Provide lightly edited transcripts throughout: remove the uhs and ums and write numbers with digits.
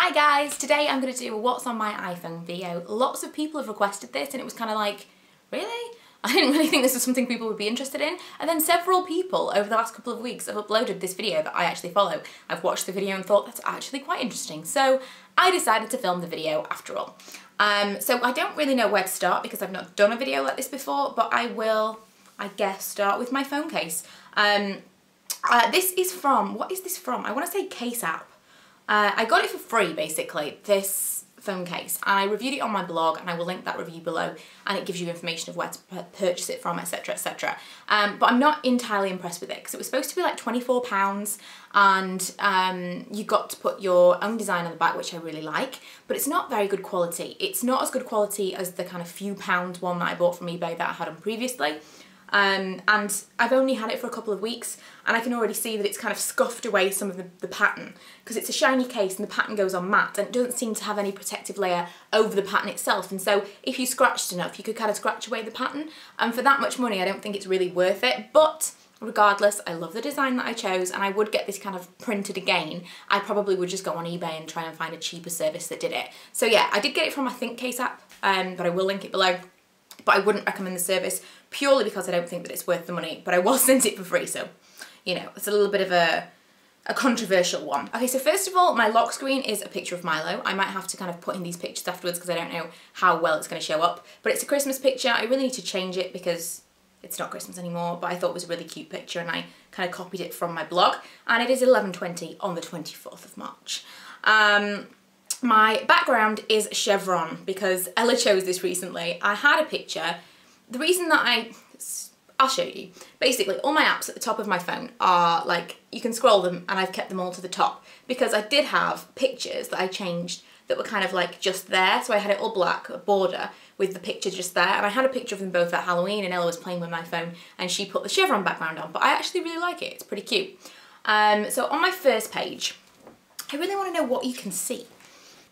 Hi guys, today I'm going to do a what's on my iPhone video. Lots of people have requested this and it was kind of like, really? I didn't really think this was something people would be interested in. And then several people over the last couple of weeks have uploaded this video that I actually follow. I've watched the video and thought that's actually quite interesting. So I decided to film the video after all. So I don't really know where to start because I've not done a video like this before, but I will, I guess, start with my phone case. This is from, what is this from? I want to say Case App. I got it for free, basically, this phone case, and I reviewed it on my blog, and I will link that review below, and it gives you information of where to purchase it from, etc, etc. But I'm not entirely impressed with it, because it was supposed to be like £24, and you got to put your own design on the back, which I really like, but it's not very good quality. It's not as good quality as the kind of few pound one that I bought from eBay that I had on previously. And I've only had it for a couple of weeks and I can already see that it's kind of scuffed away some of the pattern because it's a shiny case and the pattern goes on matte and it doesn't seem to have any protective layer over the pattern itself, and so if you scratched enough you could kind of scratch away the pattern, and for that much money I don't think it's really worth it. But regardless, I love the design that I chose and I would get this kind of printed again. I probably would just go on eBay and try and find a cheaper service that did it. So yeah, I did get it from I think Case App, but I will link it below. But I wouldn't recommend the service purely because I don't think that it's worth the money, but I was sent it for free, so, you know, it's a little bit of a controversial one. Okay, so first of all, my lock screen is a picture of Milo. I might have to kind of put in these pictures afterwards because I don't know how well it's going to show up, but it's a Christmas picture. I really need to change it because it's not Christmas anymore, but I thought it was a really cute picture and I kind of copied it from my blog, and it is 11:20 on the 24th of March. My background is chevron because Ella chose this recently. I had a picture. The reason that I'll show you. Basically, all my apps at the top of my phone are like, you can scroll them and I've kept them all to the top because I did have pictures that I changed that were kind of like just there. So I had it all black, a border with the picture just there. And I had a picture of them both at Halloween and Ella was playing with my phone and she put the chevron background on, but I actually really like it. It's pretty cute. So on my first page, I really want to know what you can see.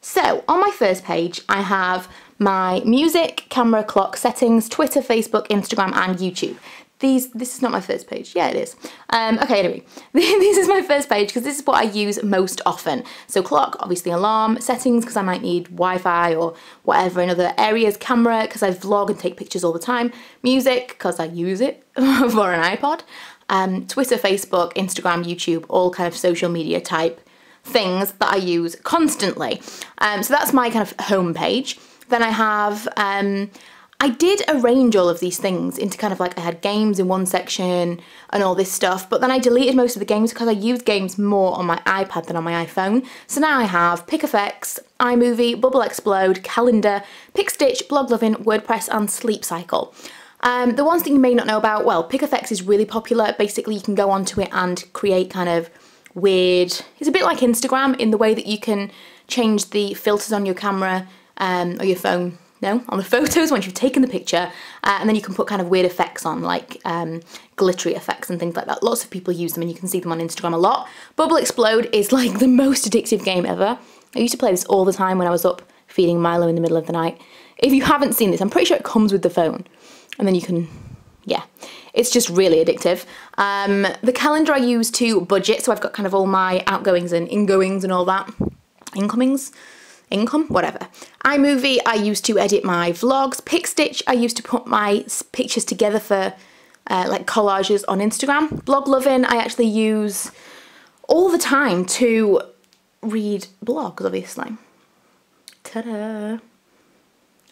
So on my first page, I have my music, camera, clock, settings, Twitter, Facebook, Instagram, and YouTube. This is not my first page. Yeah, it is. Okay, anyway, this is my first page because this is what I use most often. So clock, obviously alarm, settings because I might need Wi-Fi or whatever in other areas, camera because I vlog and take pictures all the time, music because I use it for an iPod, Twitter, Facebook, Instagram, YouTube, all kind of social media type things that I use constantly. So that's my kind of home page. Then I have, I did arrange all of these things into kind of like, I had games in one section and all this stuff, but then I deleted most of the games because I use games more on my iPad than on my iPhone. So now I have Pic Effects, iMovie, Bubble Explode, Calendar, Pic Stitch, bloglovin, WordPress, and Sleep Cycle. The ones that you may not know about, well, Pic Effects is really popular. Basically, you can go onto it and create kind of weird, it's a bit like Instagram in the way that you can change the filters on your camera or your phone, no, on the photos once you've taken the picture, and then you can put kind of weird effects on, like glittery effects and things like that. Lots of people use them and you can see them on Instagram a lot. Bubble Explode is like the most addictive game ever. I used to play this all the time when I was up feeding Milo in the middle of the night. If you haven't seen this, I'm pretty sure it comes with the phone, and then you can, yeah, it's just really addictive. The calendar I use to budget, so I've got kind of all my outgoings and ingoings and all that. Incomings? Income? Whatever. iMovie I use to edit my vlogs. Pic Stitch I use to put my pictures together for like collages on Instagram. Bloglovin I actually use all the time to read blogs, obviously. Ta-da!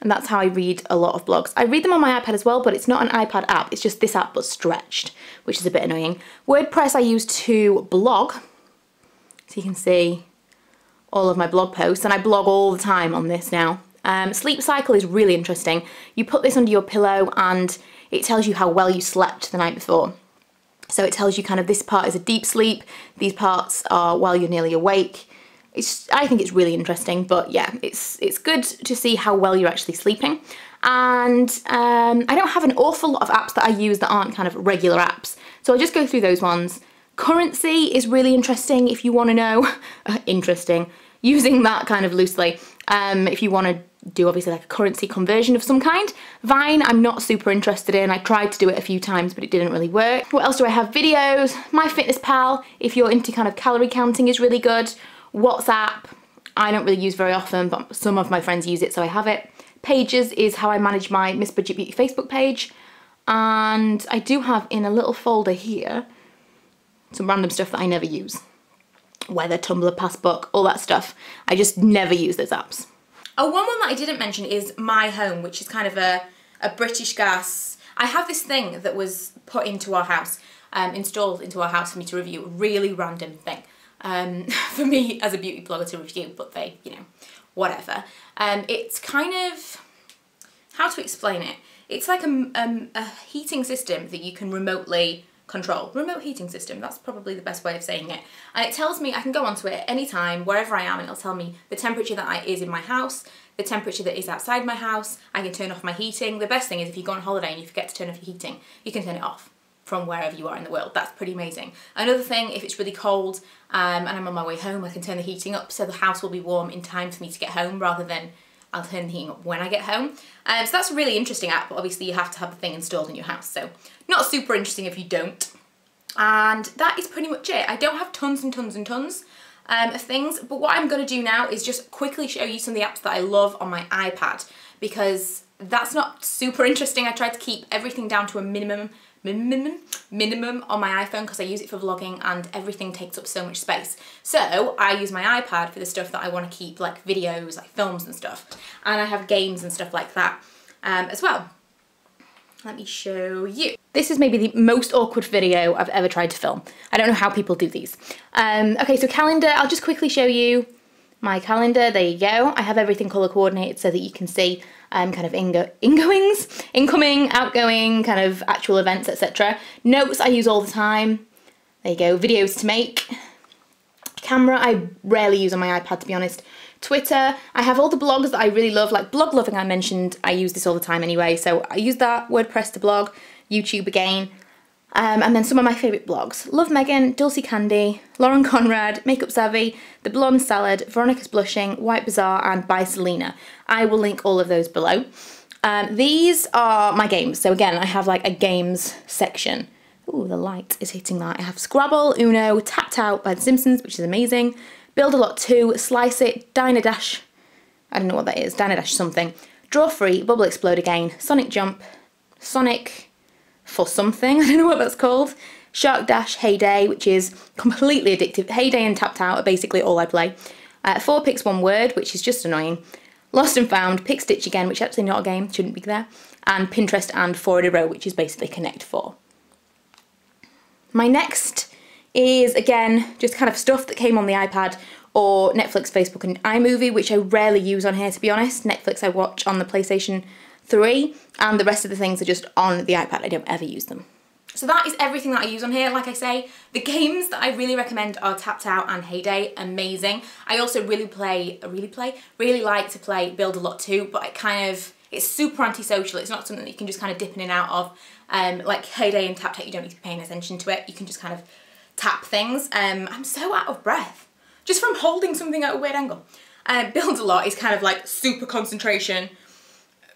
And that's how I read a lot of blogs. I read them on my iPad as well, but it's not an iPad app. It's just this app, but stretched, which is a bit annoying. WordPress I use to blog. So you can see all of my blog posts, and I blog all the time on this now. Sleep Cycle is really interesting. You put this under your pillow and it tells you how well you slept the night before. So it tells you kind of this part is a deep sleep, these parts are while you're nearly awake. I think it's really interesting, but yeah, it's good to see how well you're actually sleeping. And I don't have an awful lot of apps that I use that aren't kind of regular apps, so I'll just go through those ones. Currency is really interesting if you want to know, interesting, using that kind of loosely, if you want to do obviously like a currency conversion of some kind. Vine I'm not super interested in. I tried to do it a few times but it didn't really work. What else do I have? Videos, MyFitnessPal if you're into kind of calorie counting is really good. WhatsApp, I don't really use very often, but some of my friends use it, so I have it. Pages is how I manage my Miss Budget Beauty Facebook page. And I do have in a little folder here some random stuff that I never use. Weather, Tumblr, Passbook, all that stuff. I just never use those apps. Oh, one that I didn't mention is My Home, which is kind of a British Gas. I have this thing that was put into our house, installed into our house for me to review, a really random thing. For me as a beauty blogger to review, but they, you know, whatever. It's kind of, how to explain it? It's like a heating system that you can remotely control. Remote heating system, that's probably the best way of saying it. And it tells me, I can go onto it anytime, wherever I am, and it'll tell me the temperature that is in my house, the temperature that is outside my house. I can turn off my heating. The best thing is if you go on holiday and you forget to turn off your heating, you can turn it off from wherever you are in the world. That's pretty amazing. Another thing, if it's really cold and I'm on my way home, I can turn the heating up so the house will be warm in time for me to get home rather than I'll turn the heating up when I get home. So that's a really interesting app, but obviously you have to have the thing installed in your house, so not super interesting if you don't. And that is pretty much it. I don't have tons and tons and tons of things, but what I'm going to do now is just quickly show you some of the apps that I love on my iPad, because that's not super interesting. I tried to keep everything down to a minimum on my iPhone because I use it for vlogging and everything takes up so much space. So I use my iPad for the stuff that I want to keep, like videos, like films and stuff. And I have games and stuff like that as well. Let me show you. This is maybe the most awkward video I've ever tried to film. I don't know how people do these. Okay, so calendar, I'll just quickly show you my calendar. There you go. I have everything color coordinated so that you can see kind of incoming, outgoing, kind of actual events, etc. Notes I use all the time. There you go. Videos to make. Camera I rarely use on my iPad, to be honest. Twitter, I have all the blogs that I really love, like bloglovin I mentioned. I use this all the time anyway, so I use that. WordPress to blog, YouTube again. And then some of my favourite blogs. LoveMaegan, Dulce Candy, Lauren Conrad, Makeup Savvy, The Blonde Salad, Veronikas Blushing, White Bazaar and by Celina. I will link all of those below. These are my games. So again, I have like a games section. Ooh, the light is hitting that. I have Scrabble, Uno, Tapped Out by The Simpsons, which is amazing. Build a Lot 2, Slice It, Diner Dash, I don't know what that is, Diner Dash something. Draw Free, Bubble Explode Again, Sonic Jump, Sonic for something, I don't know what that's called. Shark Dash, Heyday, which is completely addictive. Heyday and Tapped Out are basically all I play. 4 Pics One Word, which is just annoying. Lost and Found, Pic Stitch again, which is actually not a game, shouldn't be there. And Pinterest and 4 in a row, which is basically Connect 4. My next is, again, just kind of stuff that came on the iPad or Netflix, Facebook and iMovie, which I rarely use on here, to be honest. Netflix I watch on the PlayStation 3 and the rest of the things are just on the iPad. I don't ever use them. So that is everything that I use on here. Like I say, the games that I really recommend are Tapped Out and Heyday, amazing. I also really like to play Build a Lot 2, but it's super antisocial. It's not something that you can just kind of dip in and out of. Like Heyday and Tapped Out, you don't need to be paying attention to it. You can just kind of tap things. I'm so out of breath just from holding something at a weird angle. Build a Lot is kind of like super concentration.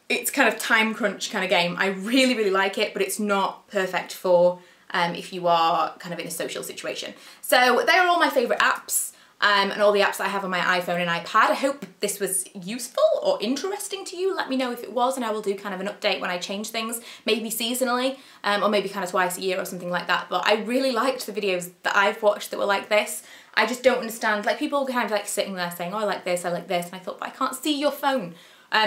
It's kind of time crunch kind of game. I really like it, but it's not perfect for if you are kind of in a social situation. So they are all my favourite apps and all the apps that I have on my iPhone and iPad. I hope this was useful or interesting to you. Let me know if it was and I will do kind of an update when I change things, maybe seasonally or maybe kind of twice a year or something like that. But I really liked the videos that I've watched that were like this. I just don't understand, like people kind of like sitting there saying, oh, I like this, and I thought, but I can't see your phone.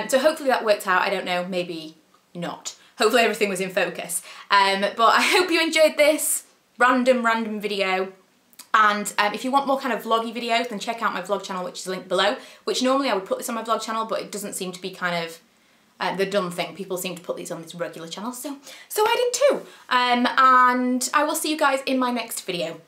So hopefully that worked out. I don't know, maybe not. Hopefully everything was in focus. But I hope you enjoyed this random video. And if you want more kind of vloggy videos, then check out my vlog channel, which is linked below, which normally I would put this on my vlog channel, but it doesn't seem to be kind of the done thing. People seem to put these on this regular channel, so I did too. And I will see you guys in my next video.